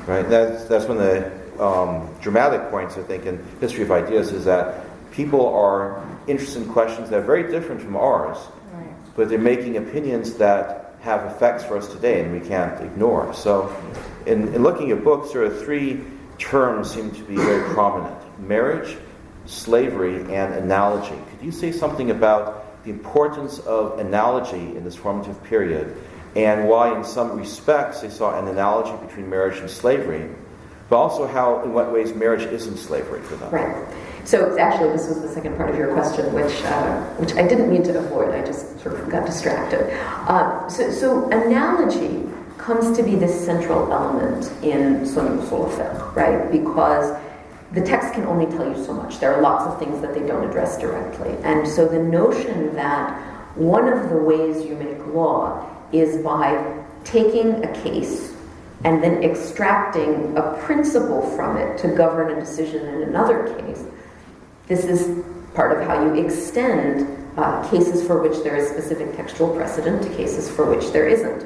right? That's one of the dramatic points, I think, in history of ideas, is that people are interested in questions that are very different from ours, right, but they're making opinions that have effects for us today and we can't ignore. So in looking at books, there are three terms seem to be very prominent: marriage, slavery, and analogy. Could you say something about the importance of analogy in this formative period, and why in some respects they saw an analogy between marriage and slavery, but also how, in what ways, marriage isn't slavery for them? Right. So actually, this was the second part of your question, which I didn't mean to avoid. I just sort of got distracted. So analogy comes to be this central element in Son Usul al-Fiqh, right? Because the text can only tell you so much. There are lots of things that they don't address directly. And so the notion that one of the ways you make law is by taking a case and then extracting a principle from it to govern a decision in another case, this is part of how you extend cases for which there is specific textual precedent to cases for which there isn't.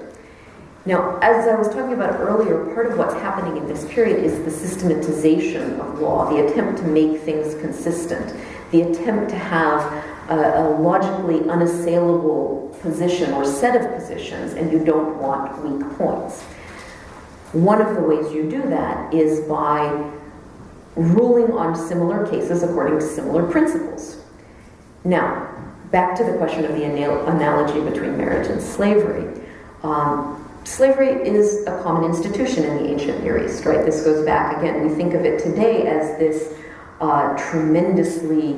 Now, as I was talking about earlier, part of what's happening in this period is the systematization of law, the attempt to make things consistent, the attempt to have a logically unassailable position or set of positions, and you don't want weak points. One of the ways you do that is by ruling on similar cases according to similar principles. Now, back to the question of the analogy between marriage and slavery. Slavery is a common institution in the ancient Near East, right? This goes back, again, we think of it today as this tremendously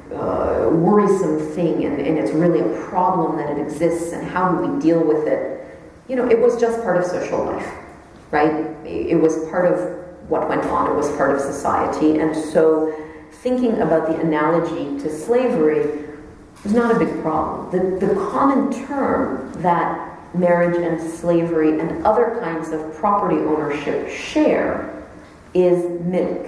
worrisome thing, and it's really a problem that it exists, and how do we deal with it? You know, it was just part of social life, right? It was part of what went on, it was part of society, and so thinking about the analogy to slavery is not a big problem. The common term that marriage and slavery and other kinds of property ownership share is milk,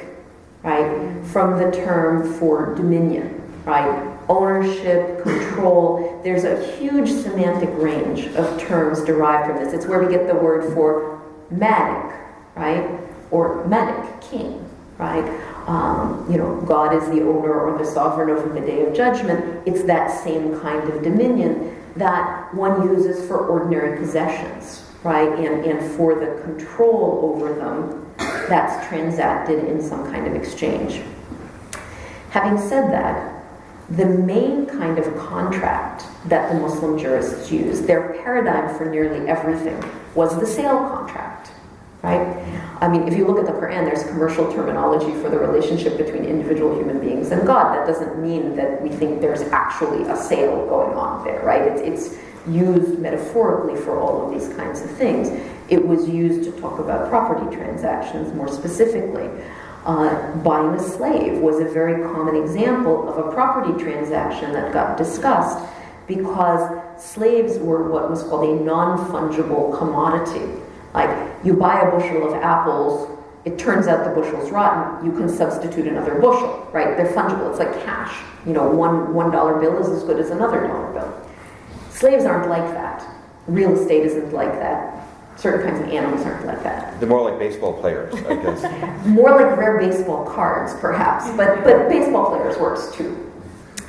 right? From the term for dominion, right? Ownership, control. There's a huge semantic range of terms derived from this. It's where we get the word for Malik, right? Or Malik, king, right? God is the owner or the sovereign over the day of judgment. It's that same kind of dominion that one uses for ordinary possessions, right? And for the control over them that's transacted in some kind of exchange. Having said that, the main kind of contract that the Muslim jurists used, their paradigm for nearly everything, was the sale contract, right? I mean, if you look at the Quran, there's commercial terminology for the relationship between individual human beings and God. That doesn't mean that we think there's actually a sale going on there, right? It's used metaphorically for all of these kinds of things. It was used to talk about property transactions more specifically. Buying a slave was a very common example of a property transaction that got discussed because slaves were what was called a non-fungible commodity. Like, you buy a bushel of apples, it turns out the bushel's rotten, you can substitute another bushel, right? They're fungible, it's like cash. You know, one dollar bill is as good as another dollar bill. Slaves aren't like that. Real estate isn't like that. Certain kinds of animals aren't like that. They're more like baseball players, I guess. More like rare baseball cards, perhaps, but baseball players works too.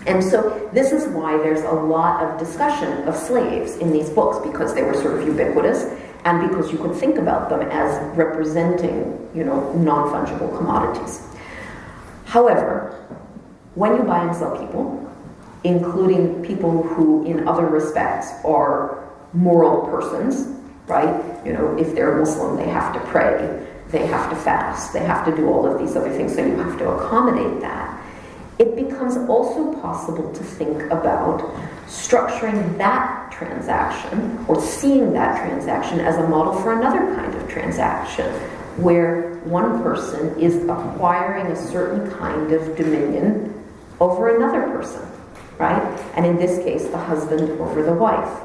And so this is why there's a lot of discussion of slaves in these books, because they were sort of ubiquitous, and because you could think about them as representing, non-fungible commodities. However, when you buy and sell people, including people who in other respects are moral persons, right? If they're Muslim, they have to pray, they have to fast, they have to do all of these other things, so you have to accommodate that. It becomes also possible to think about structuring that transaction or seeing that transaction as a model for another kind of transaction where one person is acquiring a certain kind of dominion over another person, right? And in this case, the husband over the wife.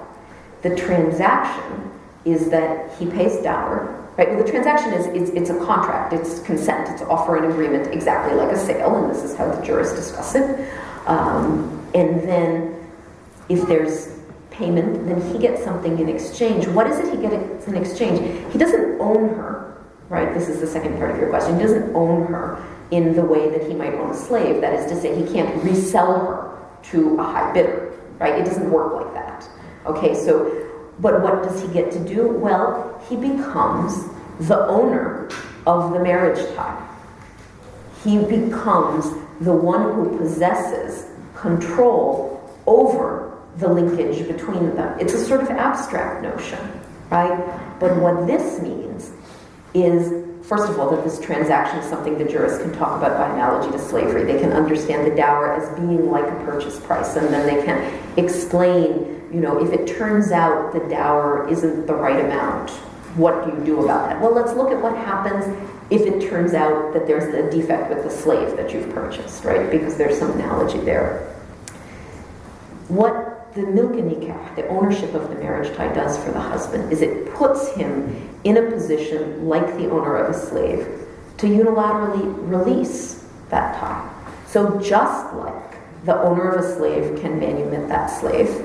The transaction is that he pays dower, right? Well, the transaction it's a contract, it's consent, it's offer and agreement, exactly like a sale, and this is how the jurists discuss it. And then if there's payment, then he gets something in exchange. What is it he gets in exchange? He doesn't own her, right? This is the second part of your question. He doesn't own her in the way that he might own a slave. That is to say, he can't resell her to a high bidder, right? It doesn't work like that. Okay, so, but what does he get to do? Well, he becomes the owner of the marriage tie. He becomes the one who possesses control over the linkage between them. It's a sort of abstract notion, right? But what this means is, first of all, that this transaction is something the jurists can talk about by analogy to slavery. They can understand the dower as being like a purchase price, and then they can explain, if it turns out the dower isn't the right amount, what do you do about that? Well, let's look at what happens if it turns out that there's a defect with the slave that you've purchased, right? Because there's some analogy there. What the milk and nikah, the ownership of the marriage tie, does for the husband is it puts him in a position like the owner of a slave to unilaterally release that tie. So just like the owner of a slave can manumit that slave,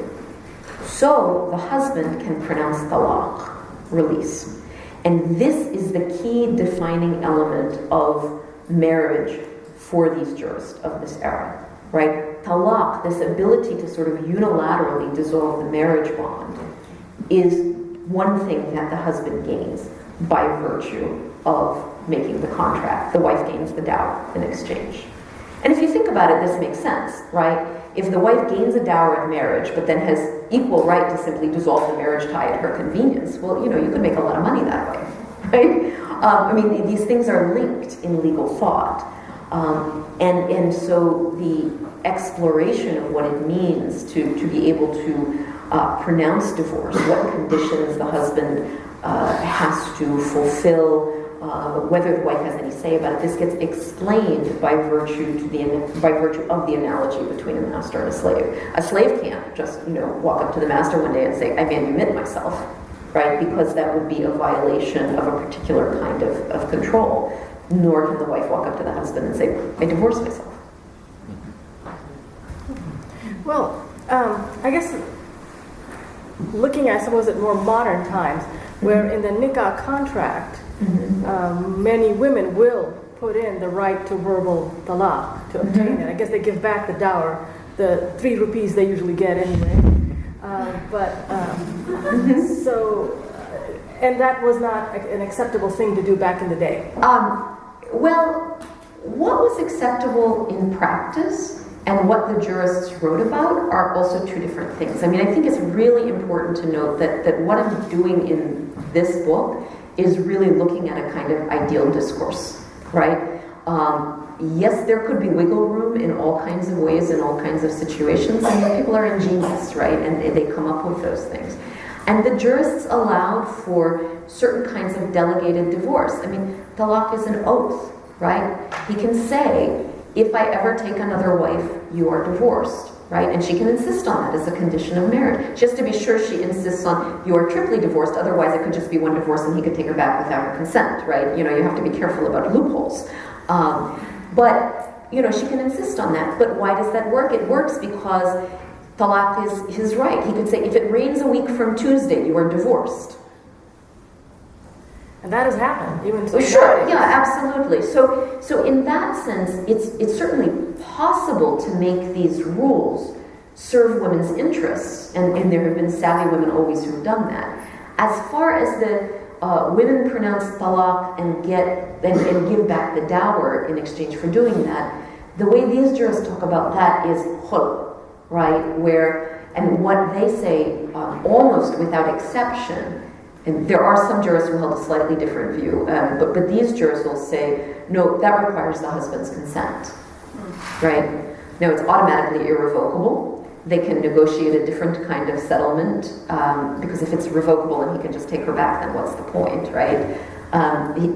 so the husband can pronounce talaq, release. And this is the key defining element of marriage for these jurists of this era, right? Talaq, this ability to sort of unilaterally dissolve the marriage bond, is one thing that the husband gains by virtue of making the contract. The wife gains the dower in exchange. And if you think about it, this makes sense, right? If the wife gains a dower in marriage, but then has equal right to simply dissolve the marriage tie at her convenience, well, you could make a lot of money that way, right? These things are linked in legal thought. And so the exploration of what it means to be able to pronounce divorce, what conditions the husband has to fulfill, whether the wife has any say about it, this gets explained by virtue of the analogy between a master and a slave. A slave can't just walk up to the master one day and say, I manumit myself, right? Because that would be a violation of a particular kind of control. Nor can the wife walk up to the husband and say, I divorce myself. Well, I guess looking at, suppose, at more modern times, where in the nikah contract, many women will put in the right to verbal talaq to obtain it. I guess they give back the dower, the 3 rupees they usually get anyway. And that was not an acceptable thing to do back in the day. Well, what was acceptable in practice and what the jurists wrote about are also two different things. I think it's really important to note that what I'm doing in this book is really looking at a kind of ideal discourse, right? Yes, there could be wiggle room in all kinds of ways, in all kinds of situations, and people are ingenious, right? And they come up with those things. And the jurists allowed for certain kinds of delegated divorce. Talaq is an oath, right? He can say, if I ever take another wife, you are divorced, right? And she can insist on that as a condition of marriage. Just to be sure, she insists on, you are triply divorced, otherwise it could just be one divorce and he could take her back without her consent, right? You have to be careful about loopholes. But she can insist on that. But why does that work? It works because talaq is his right. He could say, if it rains a week from Tuesday, you are divorced. And that has happened, even to sure, yeah, absolutely. So in that sense, it's certainly possible to make these rules serve women's interests, and there have been savvy women always who've done that. As far as the women pronounce talaq and give back the dower in exchange for doing that, the way these jurists talk about that is khul, right? And what they say, almost without exception, and there are some jurists who held a slightly different view, but these jurists will say, no, that requires the husband's consent, right? Now, it's automatically irrevocable. They can negotiate a different kind of settlement, because if it's revocable and he can just take her back, then what's the point, right?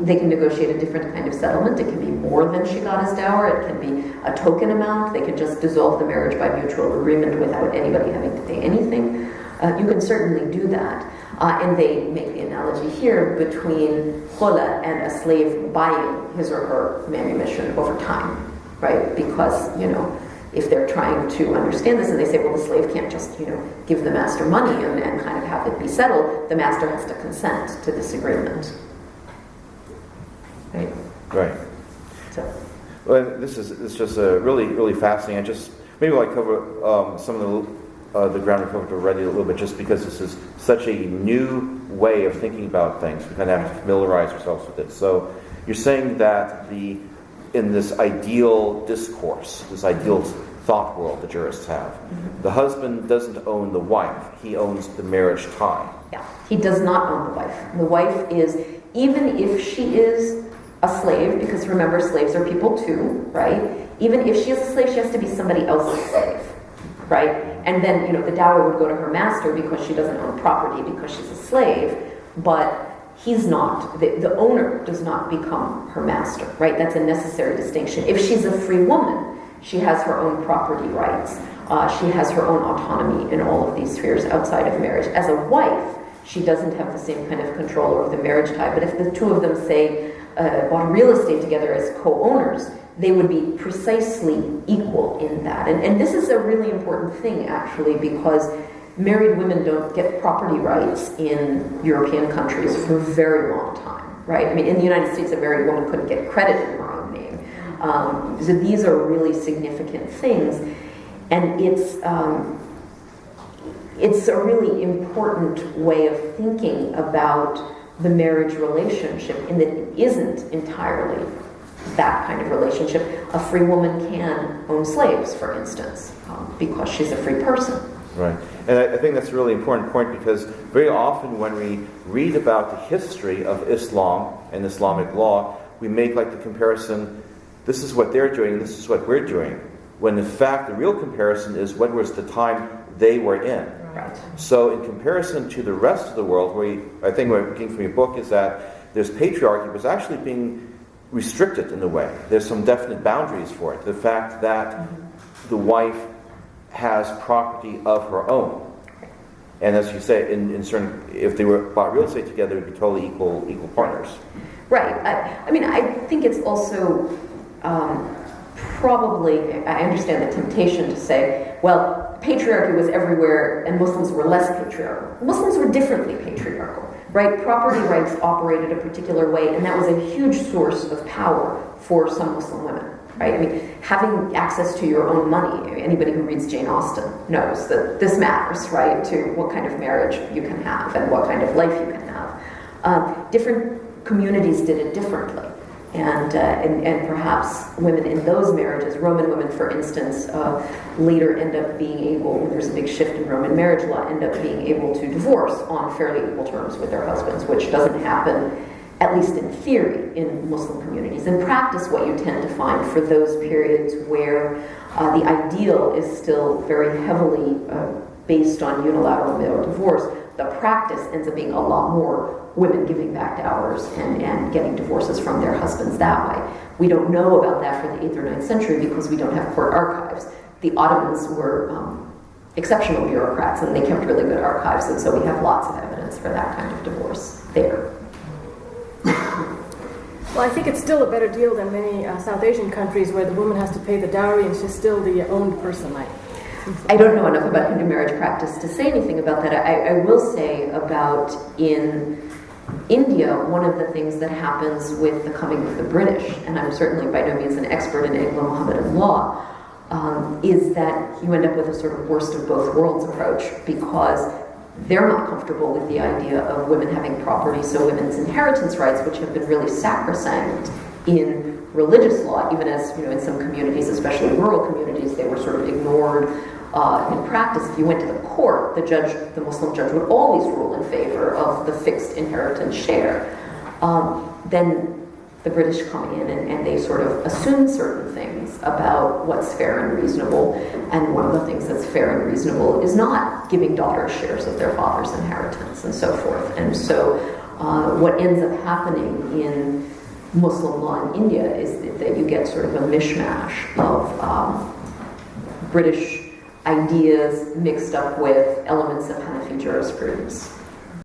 They can negotiate a different kind of settlement. It can be more than she got as dower. It can be a token amount. They can just dissolve the marriage by mutual agreement without anybody having to pay anything. You can certainly do that. And they make the analogy here between khula and a slave buying his or her manumission over time, right? Because, if they're trying to understand this and they say, well, the slave can't just, give the master money and kind of have it be settled, the master has to consent to this agreement. right? Right. So, Well, this is just really, really fascinating. I just maybe I'll cover some of the ground we covered already a little bit, just because this is such a new way of thinking about things. We kind of have to familiarize ourselves with it. So you're saying that in this ideal discourse, this ideal thought world the jurists have, the husband doesn't own the wife; he owns the marriage tie. yeah, he does not own the wife. The wife is, even if she is a slave, because remember, slaves are people too, right? Even if she is a slave, she has to be somebody else's slave, right? And then, the dower would go to her master because she doesn't own property, because she's a slave, but he's not. The owner does not become her master, right? That's a necessary distinction. If she's a free woman, she has her own property rights. She has her own autonomy in all of these spheres outside of marriage. As a wife, she doesn't have the same kind of control over the marriage tie. But if the two of them, say, bought real estate together as co-owners, they would be precisely equal in that. And this is a really important thing, actually, because married women don't get property rights in European countries for a very long time, right? I mean, in the United States, a married woman couldn't get credit in her own name. So these are really significant things. And it's a really important way of thinking about the marriage relationship, in that it isn't entirely that kind of relationship. A free woman can own slaves, for instance, because she's a free person. Right. And I think that's a really important point, because very often when we read about the history of Islam and Islamic law, we make like the comparison, this is what they're doing, this is what we're doing, when in fact the real comparison is what was the time they were in. Right. So in comparison to the rest of the world, I think what I'm getting from your book is that there's patriarchy was actually being restricted in a way. There's some definite boundaries for it. The fact that the wife has property of her own. And as you say, in certain, if they were bought real estate together, it would be totally equal partners. Right. I think it's also probably, I understand the temptation to say, well, patriarchy was everywhere and Muslims were less patriarchal. Muslims were differently patriarchal, right? Property rights operated a particular way, and that was a huge source of power for some Muslim women, right? I mean, having access to your own money, anybody who reads Jane Austen knows that this matters, right, to what kind of marriage you can have and what kind of life you can have. Different communities did it differently. And perhaps women in those marriages, Roman women, for instance, later end up being able, when there's a big shift in Roman marriage law, end up being able to divorce on fairly equal terms with their husbands, which doesn't happen, at least in theory, in Muslim communities. In practice, what you tend to find for those periods where the ideal is still very heavily based on unilateral male divorce, the practice ends up being a lot more women giving back dowers and getting divorces from their husbands that way. We don't know about that for the 8th or 9th century because we don't have court archives. The Ottomans were exceptional bureaucrats, and they kept really good archives, and so we have lots of evidence for that kind of divorce there. Well, I think it's still a better deal than many South Asian countries where the woman has to pay the dowry and she's still the owned person. I don't know enough about Hindu marriage practice to say anything about that. I will say about in India, one of the things that happens with the coming of the British, and I'm certainly by no means an expert in Anglo-Mohammedan law, is that you end up with a sort of worst of both worlds approach, because they're not comfortable with the idea of women having property, so women's inheritance rights, which have been really sacrosanct in religious law, even as, in some communities, especially rural communities, they were sort of ignored in practice. If you went to the court, the Muslim judge would always rule in favor of the fixed inheritance share. Then the British come in and they sort of assume certain things about what's fair and reasonable, and one of the things that's fair and reasonable is not giving daughters shares of their father's inheritance and so forth. And so what ends up happening in Muslim law in India is that you get sort of a mishmash of British ideas mixed up with elements of Hanafi jurisprudence.